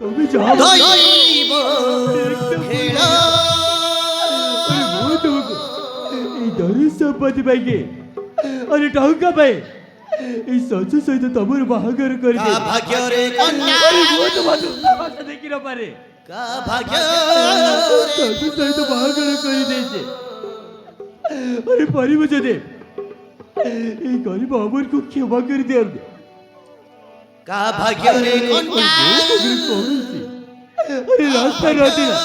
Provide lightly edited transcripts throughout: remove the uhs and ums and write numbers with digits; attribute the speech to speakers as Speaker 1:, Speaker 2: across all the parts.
Speaker 1: তুমি যাও
Speaker 2: দৈব খেলা
Speaker 1: এই ধরে সম্পত্তি পাইকে আরে টাকা পাই এই সচ সহিত তোমার বাহাঘর করে দে
Speaker 2: ভাগ্যরে কন্যা
Speaker 1: আরে বহুত ভালো ভাষা দেখি না পারে
Speaker 2: ভাগ্য
Speaker 1: সচ সহিত বাহাঘর করে দিয়েছে আরে পারিব যদি এই গরিব অমরকে ক্ষমা করে দে
Speaker 2: ভাগ্যরে কন্যা
Speaker 1: আরে রাস্তায় রাতে না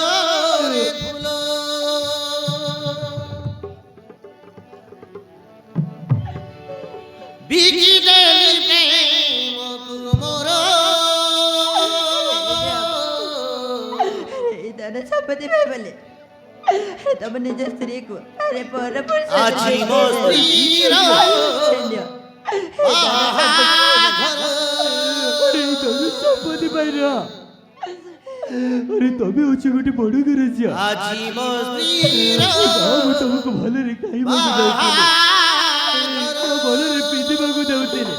Speaker 2: বিকিলে প্রেম কুমোর
Speaker 3: এই দাদা সম্পত্তি ভাই বলে তবে নিজের স্ত্রীକୁ আরে পর
Speaker 2: আজি ମୋ ସ୍ତ୍ରୀର ବାହାଘର
Speaker 1: এই তবে সম্পত্তি পাইরা আরে তবে হচ্ছে গোটে বড় ঘরে যা
Speaker 2: আজি ମୋ ସ୍ତ୍ରୀର
Speaker 1: ତମକୁ ଭଲରେ ଖାଇବାକୁ ଦଉଥିଲେ ଭଲରେ ପିନ୍ଧିବାକୁ ଦଉଥିଲେ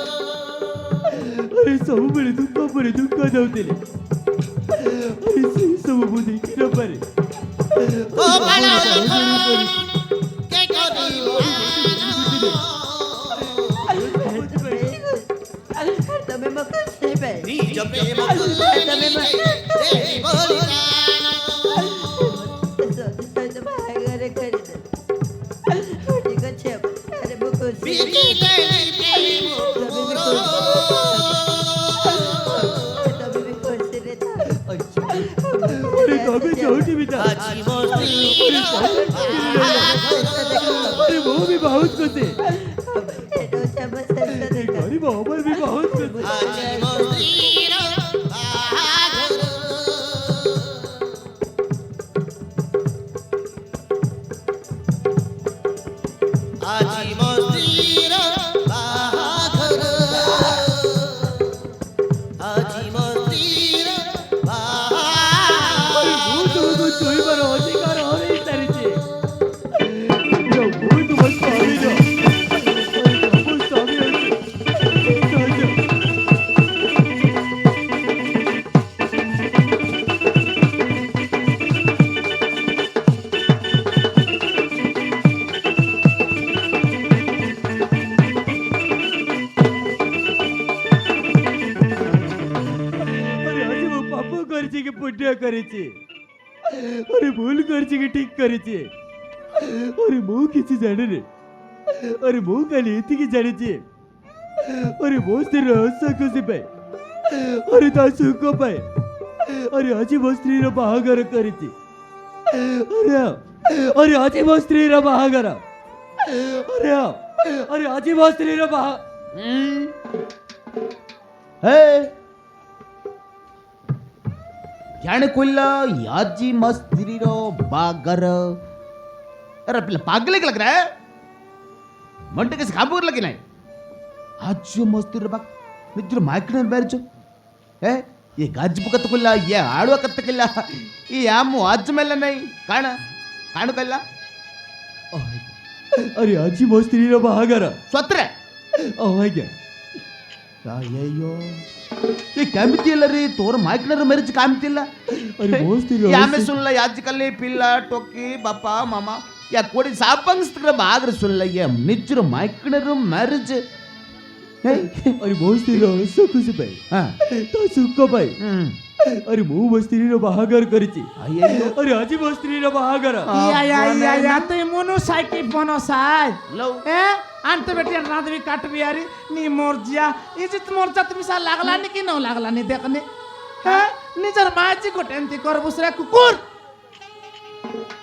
Speaker 1: ଆରେ ସବୁବେଳେ ଦୁଃଖ ପରେ ଦୁଃଖ ଦଉଥିଲେ ଆରେ ସେଇ ସବୁ ମୁଁ ଦେଖି ନ ପାରେ
Speaker 2: ଗୋପାଳ କେ କରିବ
Speaker 3: ତମେ ମତେ ସେ ପାଇ
Speaker 2: ନିଜ ପ୍ରେମ ଦେଇ ବଳିଦାନ
Speaker 3: ସହିତ ବାହାଘର କରିଦେ ଠିକ ଅଛି ଆରେ ମୁଁ ଖୁସି
Speaker 2: ବିକିଲେ ପ୍ରେମ କୁମୋର
Speaker 3: ତମେ ବି ଖୁସିରେ ଥାଅ
Speaker 1: ଆରେ ତମେ ଯୋଉଠି ବି ଥା
Speaker 2: আজি ମୋ ସ୍ତ୍ରୀର
Speaker 1: ଆରେ ମୁଁ ବି ବହୁତ ଖୁସି
Speaker 3: ଏଇଟା ହଉଛି ଆମ ଶେଷ
Speaker 1: ଏ
Speaker 3: ଦେଖା
Speaker 1: ଗରିବ ଅମର ବି ବହୁତ ଖୁସି
Speaker 2: আজি ମୋ ସ୍ତ୍ରୀର ବାହାଘର আজি ମୋ ସ୍ତ୍ରୀର ବାହାଘର আজি ମୋ ସ୍ତ୍ରୀର ବାହାଘର
Speaker 1: ମୁଁ ତୁମକୁ ଛୁଇଁବାର ଅଧିକାର ହରେଇ ସାରିଛି ମୁଁ ତୁମ ସ୍ୱାମୀର ସବୁ ସ୍ୱାମୀ ଅଛି अरे आज वो पाप करछी के पुण्य करेछी अरे भूल करछी के ठीक करेछी अरे मो किछि जाने रे अरे मो खाली एति की जाने छी अरे मो स्त्री हस खुशी पाए अरे ता सुख पाए अरे आज मो स्त्री रो बाहागर करेछी अरे आज मो स्त्री रो बाहागर अरे आज मो स्त्री रो बाहा
Speaker 4: ಹೇ ಜಾಣಕೊಲ್ಲ ಯಾಜಿ ಮಸ್ತಿರೋ ಬಾಗರ अरे पिला पागले लग रहा है मंटे कैसे काम कर लगे नहीं आज जो मस्ती रे बाग निजर माइक ने बैठ जो है ये गाज बुकत कोल्ला ये आड़वा कत्त कोल्ला ये आमु आज मेला नहीं काना कानु कोल्ला
Speaker 1: अरे आज मो स्त्री रो बाहागर
Speaker 4: स्वत्र
Speaker 1: ಅವಾಗ
Speaker 4: ಅಯ್ಯಯ್ಯೋ ये कामिति ಇಲ್ಲ ರೀ ತೋರ ಮಾइकನರ ಮ್ಯಾರೇಜ್ ಕಾಮಿತಿ ಇಲ್ಲ
Speaker 1: अरे मस्त
Speaker 4: ಯಾಮೆ ಸುಳ್ಳ ಯಾಜಕಲ್ಲಿ ಪಿಲ್ಲ ಟೊಕ್ಕಿ ಬಾಪ ಮಾಮ ಯಾ ಕೋಡಿ ಸಾಪಂಗ್ಸ್ತ್ರ ಬಾಗ್ರ ಸುಳ್ಳ ಯಾ ನಿಜ್ರ ಮಾइकनर ಮ್ಯಾರೇಜ್
Speaker 1: अरे मो स्त्री रो हस खुशी पाए
Speaker 4: ಹಾ
Speaker 1: ता सुख पाए अरे मो मो स्त्री रो बाहागर करिछि
Speaker 4: ಅಯ್ಯಯ್ಯೋ
Speaker 1: अरे आज मो स्त्री रो बाहागर
Speaker 5: या तुई मुनु साइकी बनो साय
Speaker 4: ಲವ್
Speaker 5: ए आंते बेटी रांधवी काटबी यारी नी मोरजिया इजित मोरजा तुमी सा लागला नी कि न लागला नी देखने हैं निजर माची को टेंती कर बुसरे कुकुर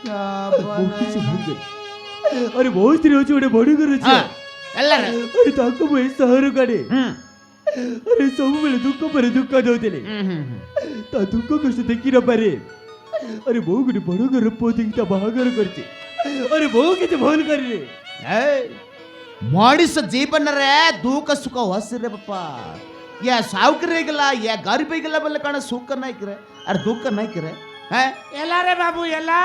Speaker 1: किछि भूल गए अरे मो स्त्री हो छोड़े बड़ी कर
Speaker 4: ಹಾ ಎಲ್ಲರ
Speaker 1: अरे ताको मो सहर काढे अरे सब बेले दुख पर दुख दउतिले ता दुख कष्ट देखि न पारे अरे मो गुडी बड़ घर पोती ता बाहागर करछि अरे मो किछि भूल करले
Speaker 4: ಮಾಡಿಸ ಜೀವನರೇ ದೂಕ ಸುಖ ಹೊಸರೆ ಪಪ್ಪ ಯಾ ಸಾವುಕರಿಗಲ್ಲ ಯಾ ಗರಿಬಿಗಲ್ಲ ಬಲ್ಲ ಕಣ ಸುಖ ನಾಯ್ಕರೆ ಅರೆ ದುಃಖ ನಾಯ್ಕರೆ हैं
Speaker 5: एला रे बाबू एला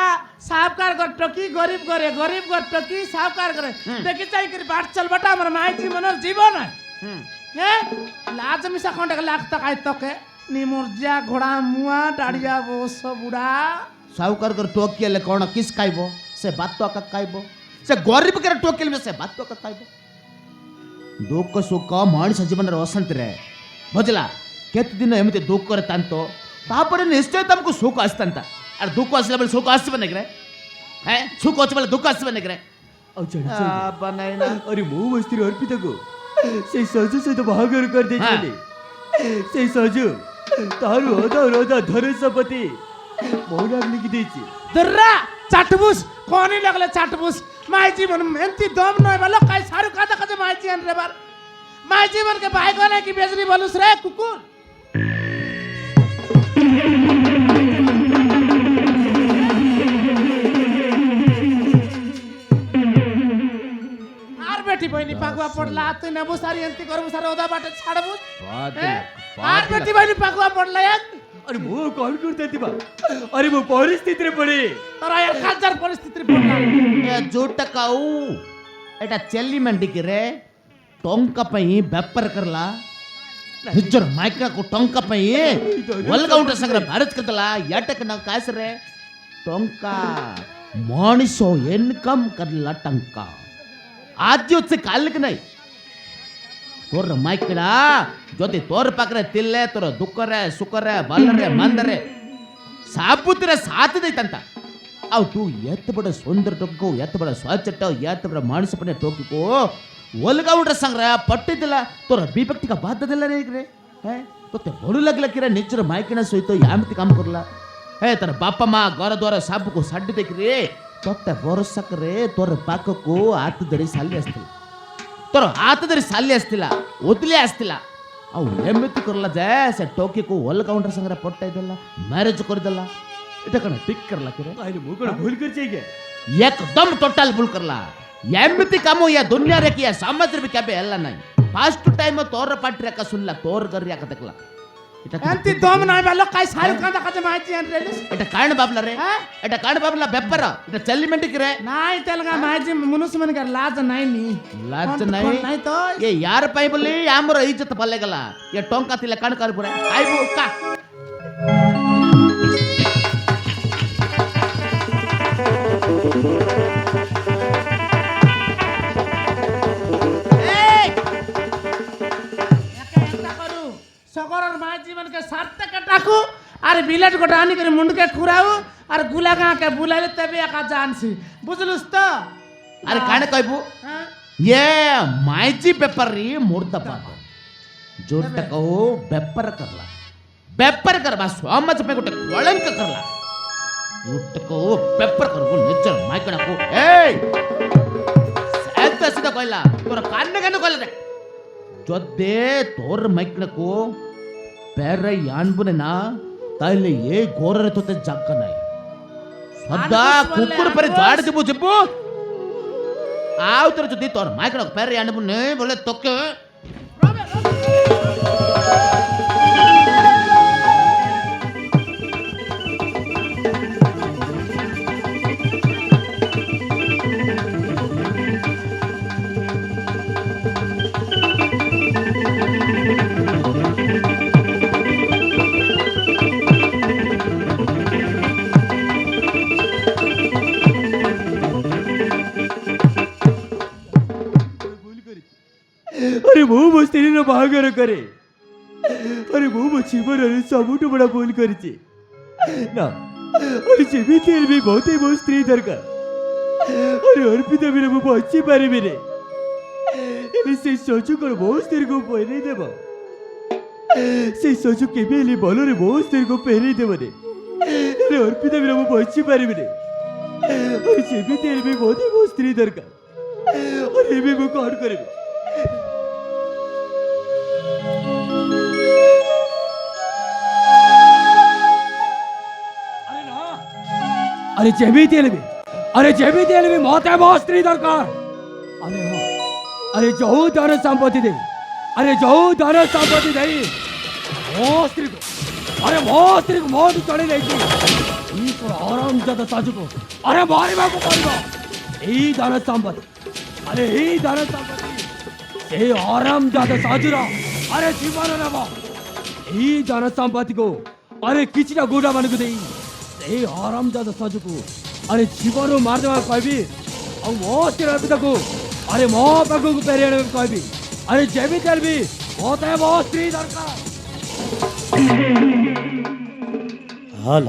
Speaker 5: साहबकार कर टकी गरीब कर टकी साहबकार करे देखि चाहि कर बाट चल बटा हमर माई जी मनर जीवन है हैं लाज मिसा खंड लाख तक आइ तक नी मोरजिया घोड़ा मुआ डाड़िया बोस बुढ़ा
Speaker 4: साहुकार कर टोकियले कोण किस खाइबो से बात तो का खाइबो से गरीब कर टोकियले से बात तो का खाइबो दुख सुख मनुष्य जीवन रे वसंत रे बुझला केते दिन एमते दुख करे तांतो तापर निश्चय तुमको सुख आस्तंत अरे दुख आसला बेले सुख आसबे नगरे है सुख होच बेले दुख आसबे नगरे
Speaker 1: ଆଉ ଜାଣିଛ
Speaker 4: आ बनाई ना
Speaker 1: ଆରେ ମୋ ବସ୍ତିରେ ଅର୍ପିତାକୁ ସେଇ ସଜୁ ସହିତ ବାହାଘର କରିଦେଇଛନ୍ତି ସେଇ ସଜୁ ତାରୁ ଅଧା ଧର ସମ୍ପତ୍ତି ମୋ ନାମ ଲିଖି ଦେଇଛି
Speaker 5: दर्रा चाटबुस कोनी लगले चाटबुस माय जीवन एंती दम नय बलो काय सारू कादा कजे माय जीवन रे बार माय जीवन के भाई कोने की बेजरी बोलुस रे कुकुर आर बेटी बहिनी पागवा पडला तू नेबू सारी एंती करबू सारे ओदा बाटे छाडबुस आर बेटी बहिनी पागवा पडला एक
Speaker 1: अरे ମୋ କଣ କରୁଛନ୍ତି ବା अरे ମୋ ପରିସ୍ଥିତିରେ ପଡେ
Speaker 5: तोरा यार कल्चर परिस्थिति पडला
Speaker 4: ए जोटा काऊ एटा चेल्ली मंडी के रे टोंका पई व्यापार करला निजर माइका को टोंका पई वलगाउंट संग्र भारत करतला याटक न कास रे टोंका मनुष्य इनकम करला टंका आज से काल के नहीं तोर माइकड़ा जोति तोर पाकरे तिल्ले तोर दुखरे सुखरे बलरे मंदरे साबुतरे साथ दैतंತ ಅವ್ ತೂ ಎತ್ತ ಬಡ ಸುಂದರ ಟೊಗ್ಗು ಎತ್ತ ಬಡ ಸ್ವಚ್ಛಟ ಎತ್ತ ಬಡ ಮಾನಸ ಪನೆ ಟೊಗ್ಗು ಒಲ್ಗಾউಂಡ್ರ ಸಂಗ್ರ ಪಟ್ಟಿದಿಲ್ಲ ತೋರ ಬಿಪಕ್ತಿಕ ಬಾಧ್ಯದಿಲ್ಲ ರೇಗ್ರೆ ಹೇ ತೋತೆ ಬಡು लगलಕಿರ ನಿಚ್ಚರ ಮಾइकना ಸಹಿತ ಯಾಮತಿ ಕಾಮ करला ಹೇ ತರ ಬಾಪ ಮಾ ಗರ ದ್ವಾರ ಸಾಬುಕು ಸಡ್ಡಿ देखिरे तोते बरसकरे तोर पाकको हाथ धरी साली आस्तिला तोर हाथ धरी साली आस्तिला ओतली आस्तिला ಅವು ಎಮ್ಮಿತಿ करला जे से टोकी को ಒಲ್ಗಾउಂಡ್ರ ಸಂಗ್ರ ಪಟ್ಟೈದಲ್ಲ ಮ್ಯಾರೇಜ್ करदಲ್ಲ इटा कण टिक करला करे
Speaker 1: अरे मो कण भूल कर चाहिए
Speaker 4: एकदम टोटल भूल करला एमती कामो या दुनिया रे किया समाज रे क्या बे हल्ला नहीं फर्स्ट टाइम तोर पार्टी रे का सुनला तोर कर या का देखला
Speaker 5: एंती दम नय बलो काय सारू कादा कजे माय जीवन रे
Speaker 4: एटा कांड बाबला रे एटा कांड बाबला बेपर एटा चल्ली मंडी करे
Speaker 5: नाय तेलगा माय जी मनुष्य मन कर लाज नाही नी
Speaker 4: लाज नहीं
Speaker 5: तो
Speaker 4: ये यार पाई बोली हमर इज्जत पल्ले गला ये टोंका तिले कांड कर पुरे आइबो का
Speaker 5: सगरर माय जीवन के साथ के टाकू अरे बिलेट गोटा आनी करे मुंड के खुराऊ अरे गुला गा के बुलाले तबे का जानसी बुझलुस तो
Speaker 4: अरे कांड कहबो ये मायजी पेपर री मुर्दाबाद जोट कहो पेपर करला पेपर करबा समाज पे गोटे कलंक करला जोट कहो पेपर करबो नेचर माइकना को ए ऐत सीधा कहला तोर कान कान कहला रे जोदे तोर माइकना को पैर यानबुने ना ताइले ये गोररे तोते जग्ग नाही सदा कुकुर पर झाड़ जबो जबो आउतर जदी तोर माइकना को पैर यानबुने बोले तोके
Speaker 1: अरे मो ମୋ ସ୍ତ୍ରୀର ବାହାଘର କରେ अरे मो ମୋ ଜୀବନରେ ସବୁଠୁ ବଡ଼ ଭୁଲ କରିଛି ନା अरे ଯେମିତି ହେଲେ ବି ମୋତେ ମୋ ସ୍ତ୍ରୀ ଦରକାର अरे ଅର୍ପିତା ବିନା ମୁଁ ବଞ୍ଚି ପାରିବିନି ଏବେ ସେଇ ସଜୁ କ'ଣ ମୋ ସ୍ତ୍ରୀକୁ ପେରେଇ ଦେବ ସେଇ ସଜୁ କେବେ ହେଲେ ଭଲରେ ମୋ ସ୍ତ୍ରୀକୁ ପେରେଇ ଦେବନି अरे ଅର୍ପିତା ବିନା ମୁଁ ବଞ୍ଚି ପାରିବିନି अरे ଯେମିତି ହେଲେ ବି ମୋତେ ମୋ ସ୍ତ୍ରୀ ଦରକାର अरे ଏବେ ମୁଁ କ'ଣ କରିବି अरे जेमिति हेले भी मते मो स्त्री दरकार अरे हाँ अरे जो धन संपत्ति दे अरे जो धन संपत्ति दे मो स्त्री को मौत चढ़ी नहीं आराम जद साजु को अरे मारिबा को पड़िबो एई धन संपत्ति अरे एई धन संपत्ति ए आराम जद साजुरा अरे जीवन नेबो এই ধন সম্পত্তিକୁ আরে কিଛିটা ଗୋଡା ମାନଙ୍କୁ ଦେଇ ସେଇ ହରାମଜାଦା ସଜକୁ ଆରେ ଜୀବନରୁ ମାରିଦେବାକୁ କହିବି ଆଉ ମୋ ସ୍ତ୍ରୀକୁ ଆରେ ମୋ ପାଖକୁ ଫେରି ଆଣିବାକୁ କହିବି ଆରେ ଯେମିତି ହେଲେ ବି ମୋତେ ମୋ ସ୍ତ୍ରୀ ଦରକାର।
Speaker 6: हाल